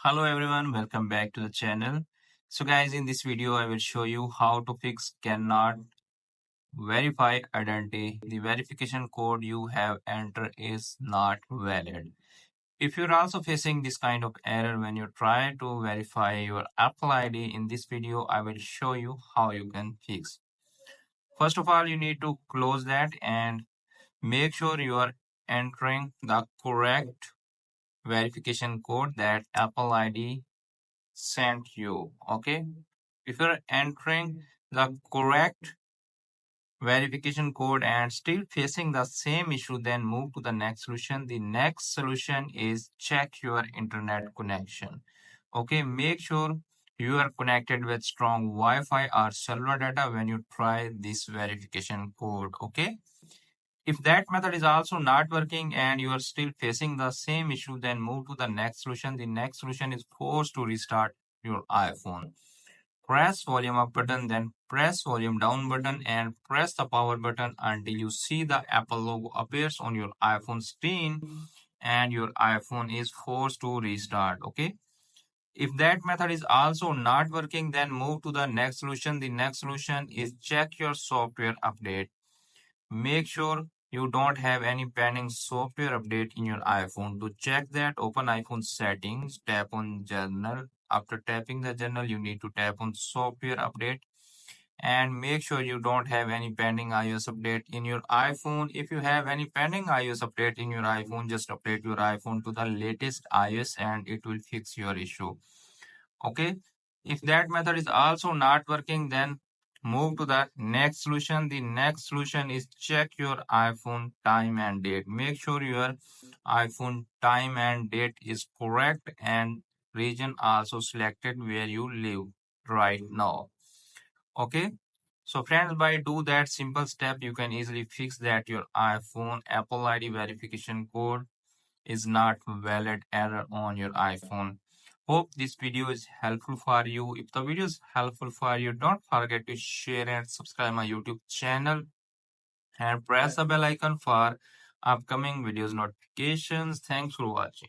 Hello everyone, welcome back to the channel. So guys, in this video I will show you how to fix cannot verify identity. The verification code you have entered is not valid. If you're also facing this kind of error when you try to verify your Apple ID, in this video I will show you how you can fix. First of all, you need to close that and make sure you are entering the correct verification code that Apple ID sent you. Okay, if you're entering the correct verification code and still facing the same issue, then move to the next solution. The next solution is check your internet connection. Okay, make sure you are connected with strong Wi-Fi or cellular data when you try this verification code. Okay, if that method is also not working and you are still facing the same issue, then move to the next solution. The next solution is forced to restart your iPhone. Press volume up button, then press volume down button and press the power button until you see the Apple logo appears on your iPhone screen and your iPhone is forced to restart. Okay. If that method is also not working, then move to the next solution. The next solution is check your software update. Make sure you don't have any pending software update in your iPhone. To check that, open iPhone settings, tap on Journal. After tapping the journal, you need to tap on software update and make sure you don't have any pending iOS update in your iPhone. If you have any pending iOS update in your iPhone, just update your iPhone to the latest iOS and it will fix your issue. Okay, if that method is also not working, then move to the next solution. The next solution is check your iPhone time and date. Make sure your iPhone time and date is correct and region also selected where you live right now. Okay, so friends, by do that simple step, you can easily fix that your iPhone Apple ID verification code is not valid error on your iPhone. Hope this video is helpful for you. If the video is helpful for you, don't forget to share and subscribe my YouTube channel and press the bell icon for upcoming videos notifications. Thanks for watching.